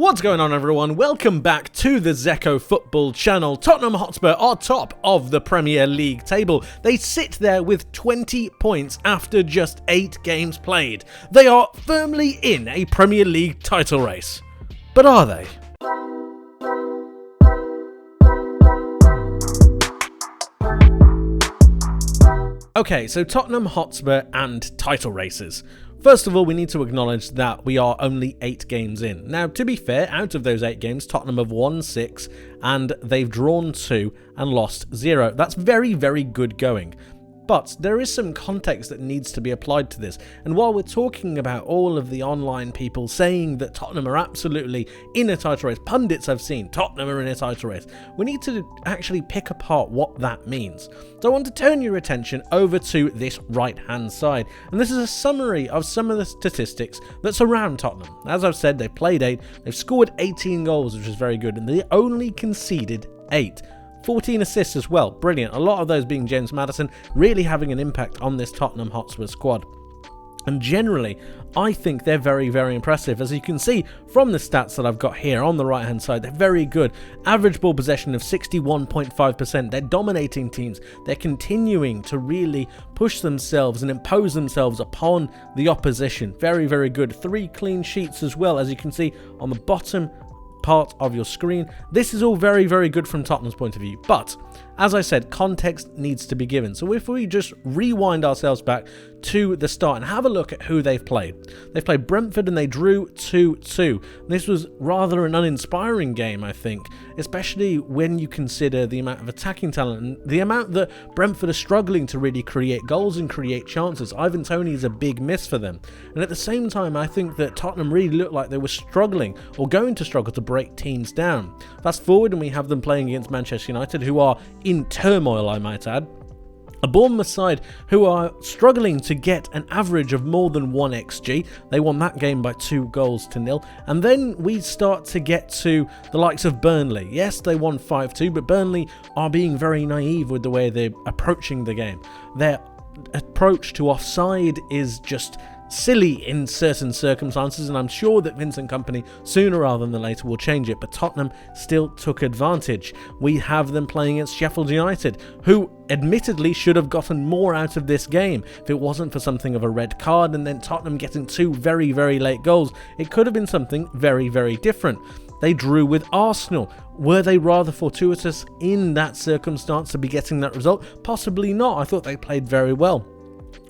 What's going on, everyone? Welcome back to the Zekko football channel. Tottenham Hotspur are top of the Premier League table. They sit there with 20 points after just 8 games played. They are firmly in a Premier League title race. But are they? Okay, so Tottenham Hotspur and title races. First of all, we need to acknowledge that we are only 8 games in. Now, to be fair, out of those 8 games, Tottenham have won 6 and they've drawn 2 and lost 0. That's very, very good going. But there is some context that needs to be applied to this. And while we're talking about all of the online people saying that Tottenham are absolutely in a title race, pundits I've seen, Tottenham are in a title race, we need to actually pick apart what that means. So I want to turn your attention over to this right-hand side. And this is a summary of some of the statistics that surround Tottenham. As I've said, they've played 8, they've scored 18 goals, which is very good, and they only conceded 8. 14 assists as well, brilliant. A lot of those being James Maddison, really having an impact on this Tottenham Hotspur squad. And generally, I think they're very, very impressive. As you can see from the stats that I've got here on the right hand side, they're very good. Average ball possession of 61.5%. They're dominating teams. They're continuing to really push themselves and impose themselves upon the opposition. Very, very good. 3 clean sheets as well, as you can see on the bottom part of your screen. This is all very, very good from Tottenham's point of view, but as I said, context needs to be given. So if we just rewind ourselves back to the start and have a look at who they've played. They've played Brentford and they drew 2-2. This was rather an uninspiring game, I think, especially when you consider the amount of attacking talent and the amount that Brentford are struggling to really create goals and create chances. Ivan Toney is a big miss for them. And at the same time, I think that Tottenham really looked like they were struggling or going to struggle to break teams down. Fast forward and we have them playing against Manchester United, who are in turmoil, I might add. A Bournemouth side who are struggling to get an average of more than 1 XG. They won that game by 2-0. And then we start to get to the likes of Burnley. Yes, they won 5-2, but Burnley are being very naive with the way they're approaching the game. Their approach to offside is just silly in certain circumstances, and I'm sure that Vincent Kompany sooner rather than later will change it, but Tottenham still took advantage. We have them playing against Sheffield United, who admittedly should have gotten more out of this game if it wasn't for something of a red card and then Tottenham getting 2 very, very late goals. It could have been something very, very different. They drew with Arsenal. Were they rather fortuitous in that circumstance to be getting that result? Possibly not. I thought they played very well.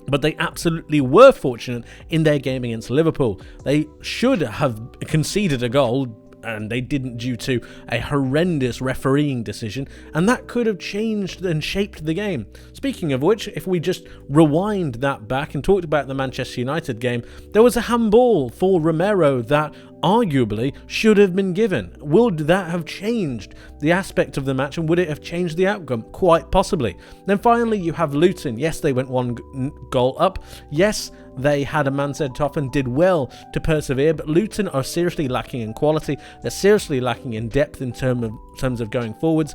But they absolutely were fortunate in their game against Liverpool. They should have conceded a goal, and they didn't due to a horrendous refereeing decision, and that could have changed and shaped the game. Speaking of which, if we just rewind that back and talked about the Manchester United game, there was a handball for Romero that arguably should have been given. Would that have changed the aspect of the match, and would it have changed the outcome? Quite possibly. Then finally you have Luton. Yes, they went 1 goal up. Yes, they had a man sent off and did well to persevere, but Luton are seriously lacking in quality. They're seriously lacking in depth in terms of going forwards.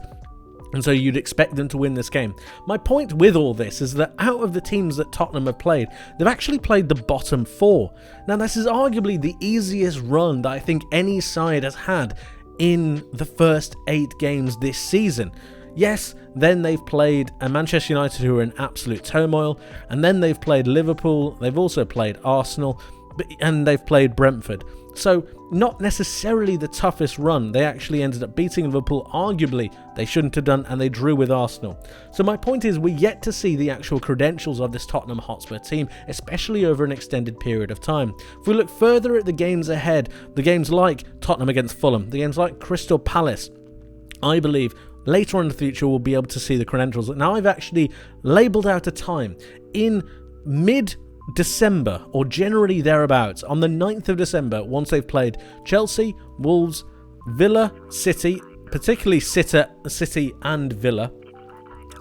And so you'd expect them to win this game. My point with all this is that out of the teams that Tottenham have played, they've actually played the bottom 4. Now, this is arguably the easiest run that I think any side has had in the first 8 games this season. Yes, then they've played Manchester United, who are in absolute turmoil, and then they've played Liverpool, they've also played Arsenal, and they've played Brentford. So not necessarily the toughest run. They actually ended up beating Liverpool, arguably they shouldn't have done, and they drew with Arsenal. So my point is, we're yet to see the actual credentials of this Tottenham Hotspur team, especially over an extended period of time. If we look further at the games ahead, the games like Tottenham against Fulham, the games like Crystal Palace, I believe later on in the future we'll be able to see the credentials. Now I've actually labelled out a time in mid-December, or generally thereabouts, on the 9th of December, once they've played Chelsea, Wolves, Villa, City, particularly City and Villa,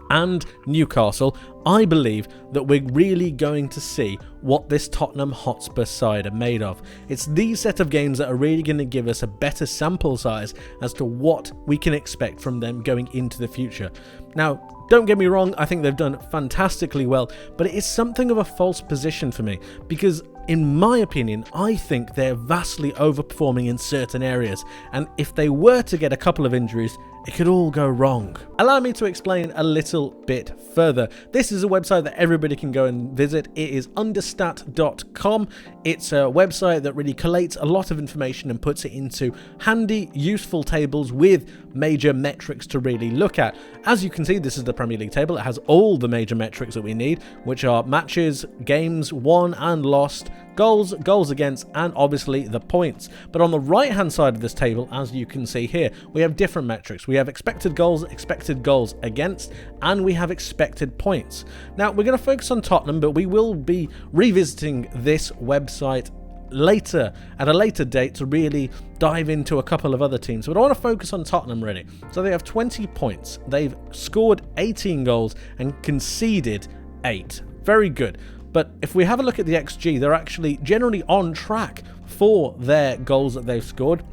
and Newcastle, I believe that we're really going to see what this Tottenham Hotspur side are made of. It's these set of games that are really going to give us a better sample size as to what we can expect from them going into the future. Now, don't get me wrong, I think they've done fantastically well, but it is something of a false position for me, because in my opinion, I think they're vastly overperforming in certain areas, and if they were to get a couple of injuries, it could all go wrong. Allow me to explain a little bit further. This is a website that everybody can go and visit. It is understat.com. It's a website that really collates a lot of information and puts it into handy, useful tables with major metrics to really look at. As you can see, this is the Premier League table. It has all the major metrics that we need, which are matches, games won and lost, goals, goals against, and obviously the points. But on the right hand side of this table, as you can see here, we have different metrics. We have expected goals against, and we have expected points. Now we're going to focus on Tottenham, but we will be revisiting this website later, at a later date, to really dive into a couple of other teams. But I want to focus on Tottenham really. So they have 20 points. They've scored 18 goals and conceded 8. Very good. But if we have a look at the XG, they're actually generally on track for their goals that they've scored.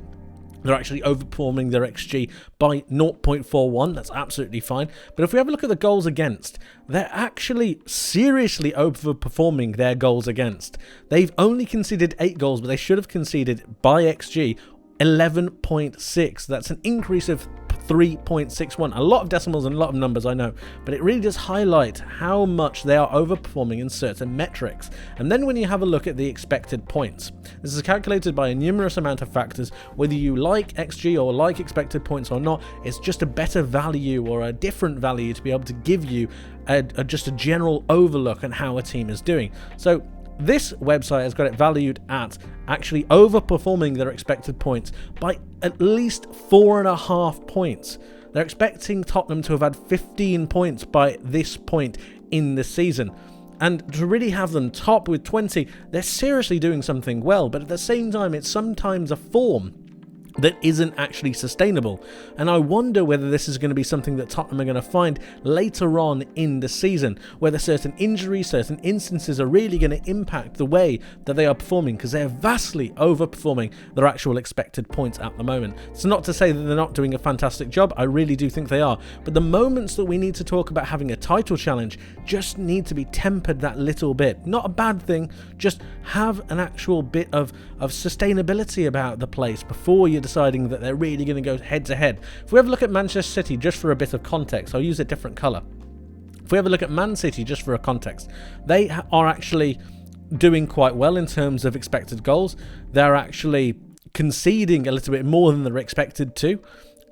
They're actually overperforming their XG by 0.41. That's absolutely fine. But if we have a look at the goals against, they're actually seriously overperforming their goals against. They've only conceded 8 goals, but they should have conceded by XG 11.6. That's an increase of 3.61. A lot of decimals and a lot of numbers, I know, but it really does highlight how much they are overperforming in certain metrics. And then when you have a look at the expected points, this is calculated by a numerous amount of factors. Whether you like XG or like expected points or not, it's just a better value or a different value to be able to give you just a general overlook on how a team is doing. So this website has got it valued at actually overperforming their expected points by at least 4.5 points. They're expecting Tottenham to have had 15 points by this point in the season. And to really have them top with 20, they're seriously doing something well, but at the same time, it's sometimes a form that isn't actually sustainable. And I wonder whether this is going to be something that Tottenham are going to find later on in the season, whether certain injuries, certain instances are really going to impact the way that they are performing, because they're vastly overperforming their actual expected points at the moment. It's not to say that they're not doing a fantastic job. I really do think they are. But the moments that we need to talk about having a title challenge just need to be tempered that little bit. Not a bad thing, just have an actual bit of sustainability about the place before you deciding that they're really going to go head to head. If we have a look at Manchester City, just for a bit of context, I'll use a different colour. If we have a look at Man City, just for a context, they are actually doing quite well in terms of expected goals. They're actually conceding a little bit more than they're expected to.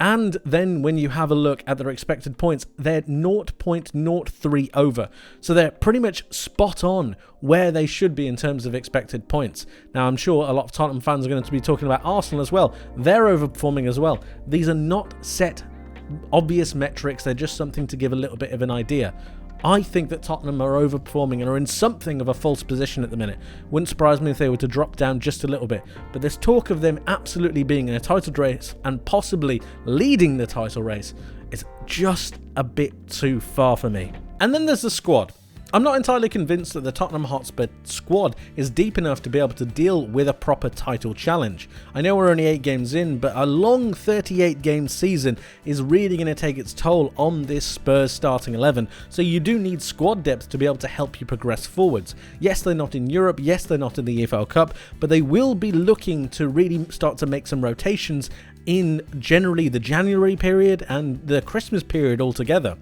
And then when you have a look at their expected points, they're 0.03 over. So they're pretty much spot on where they should be in terms of expected points. Now, I'm sure a lot of Tottenham fans are going to be talking about Arsenal as well. They're overperforming as well. These are not set obvious metrics. They're just something to give a little bit of an idea. I think that Tottenham are overperforming and are in something of a false position at the minute. Wouldn't surprise me if they were to drop down just a little bit. But there's talk of them absolutely being in a title race and possibly leading the title race. It's just a bit too far for me. And then there's the squad. I'm not entirely convinced that the Tottenham Hotspur squad is deep enough to be able to deal with a proper title challenge. I know we're only 8 games in, but a long 38-game season is really going to take its toll on this Spurs starting 11, so you do need squad depth to be able to help you progress forwards. Yes, they're not in Europe, yes, they're not in the EFL Cup, but they will be looking to really start to make some rotations in generally the January period and the Christmas period altogether.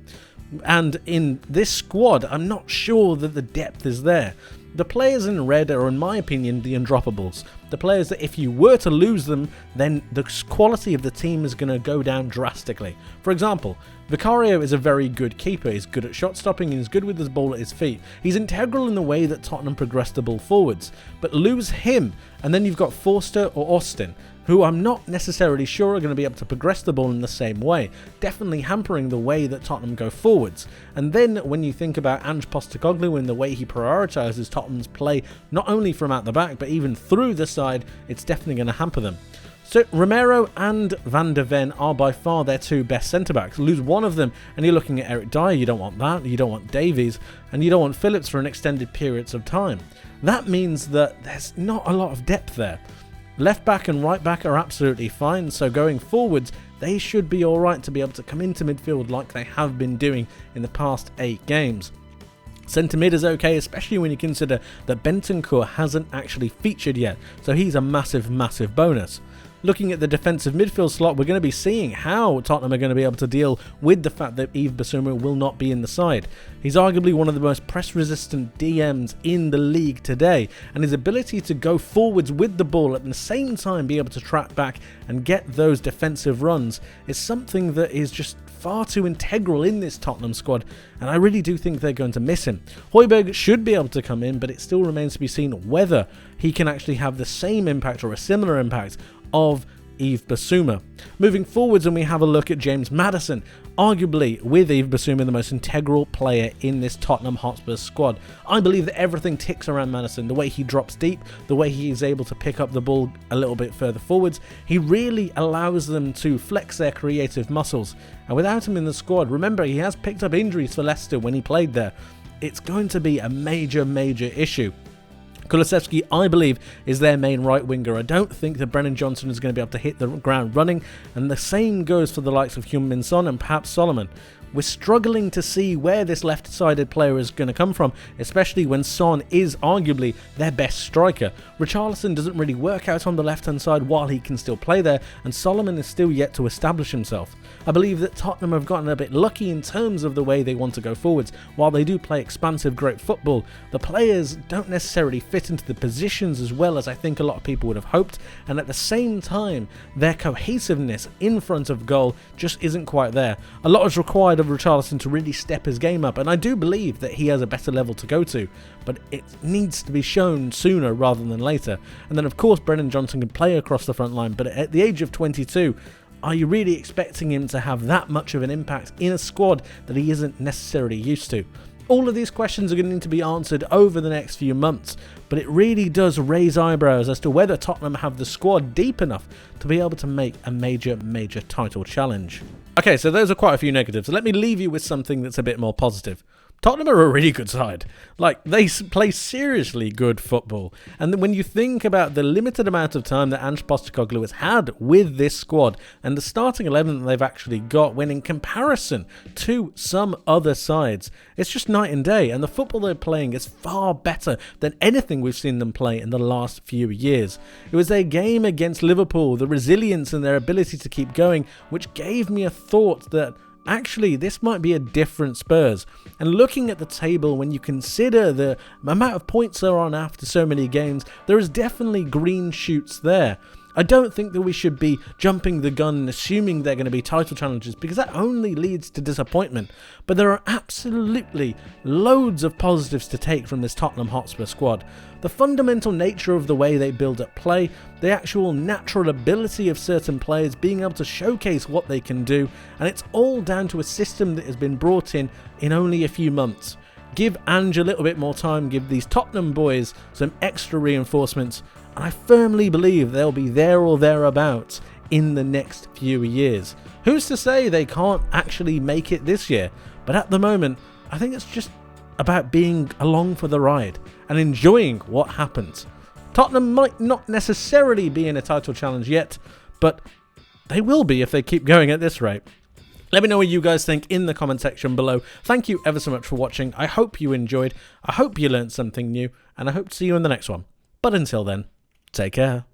And in this squad, I'm not sure that the depth is there. The players in red are, in my opinion, the undroppables. The players that if you were to lose them, then the quality of the team is going to go down drastically. For example, Vicario is a very good keeper. He's good at shot stopping and he's good with his ball at his feet. He's integral in the way that Tottenham progress the ball forwards. But lose him, and then you've got Forster or Austin, who I'm not necessarily sure are going to be able to progress the ball in the same way, definitely hampering the way that Tottenham go forwards. And then when you think about Ange Postecoglou and the way he prioritises Tottenham's play, not only from out the back, but even through the side, it's definitely going to hamper them. So Romero and Van der Ven are by far their 2 best centre-backs. Lose one of them and you're looking at Eric Dyer. You don't want that. You don't want Davies. And you don't want Phillips for an extended periods of time. That means that there's not a lot of depth there. Left back and right back are absolutely fine, so going forwards, they should be alright to be able to come into midfield like they have been doing in the past 8 games. Centre mid is okay, especially when you consider that Bentancur hasn't actually featured yet, so he's a massive, massive bonus. Looking at the defensive midfield slot, we're going to be seeing how Tottenham are going to be able to deal with the fact that Yves Bissouma will not be in the side. He's arguably one of the most press-resistant DMs in the league today, and his ability to go forwards with the ball at the same time be able to track back and get those defensive runs is something that is just far too integral in this Tottenham squad, and I really do think they're going to miss him. Højbjerg should be able to come in, but it still remains to be seen whether he can actually have the same impact or a similar impact of Yves Bissouma. Moving forwards, and we have a look at James Maddison, arguably with Yves Bissouma the most integral player in this Tottenham Hotspur squad. I believe that everything ticks around Maddison, the way he drops deep, the way he is able to pick up the ball a little bit further forwards. He really allows them to flex their creative muscles, and without him in the squad, remember he has picked up injuries for Leicester when he played there, it's going to be a major issue. Kulusevski, I believe, is their main right winger. I don't think that Brennan Johnson is going to be able to hit the ground running, and the same goes for the likes of Heung-min Son and perhaps Solomon. We're struggling to see where this left-sided player is going to come from, especially when Son is arguably their best striker. Richarlison doesn't really work out on the left-hand side while he can still play there, and Solomon is still yet to establish himself. I believe that Tottenham have gotten a bit lucky in terms of the way they want to go forwards. While they do play expansive, great football, the players don't necessarily fit into the positions as well as I think a lot of people would have hoped, and at the same time, their cohesiveness in front of goal just isn't quite there. A lot is required of Richarlison to really step his game up, and I do believe that he has a better level to go to, but it needs to be shown sooner rather than later. And then of course Brennan Johnson can play across the front line, but at the age of 22, are you really expecting him to have that much of an impact in a squad that he isn't necessarily used to? All of these questions are going to need to be answered over the next few months, but it really does raise eyebrows as to whether Tottenham have the squad deep enough to be able to make a major title challenge. Okay, so those are quite a few negatives. Let me leave you with something that's a bit more positive. Tottenham are a really good side. Like, they play seriously good football. And when you think about the limited amount of time that Ange Postecoglou has had with this squad and the starting 11 that they've actually got, when in comparison to some other sides, it's just night and day. And the football they're playing is far better than anything we've seen them play in the last few years. It was their game against Liverpool, the resilience and their ability to keep going, which gave me a thought that actually this might be a different Spurs. And looking at the table, when you consider the amount of points they're on after so many games, there is definitely green shoots there. I don't think that we should be jumping the gun and assuming they're going to be title challenges, because that only leads to disappointment. But there are absolutely loads of positives to take from this Tottenham Hotspur squad. The fundamental nature of the way they build up play, the actual natural ability of certain players being able to showcase what they can do, and it's all down to a system that has been brought in only a few months. Give Ange a little bit more time, give these Tottenham boys some extra reinforcements, and I firmly believe they'll be there or thereabouts in the next few years. Who's to say they can't actually make it this year? But at the moment, I think it's just about being along for the ride and enjoying what happens. Tottenham might not necessarily be in a title challenge yet, but they will be if they keep going at this rate. Let me know what you guys think in the comment section below. Thank you ever so much for watching. I hope you enjoyed. I hope you learned something new, and I hope to see you in the next one. But until then, take care.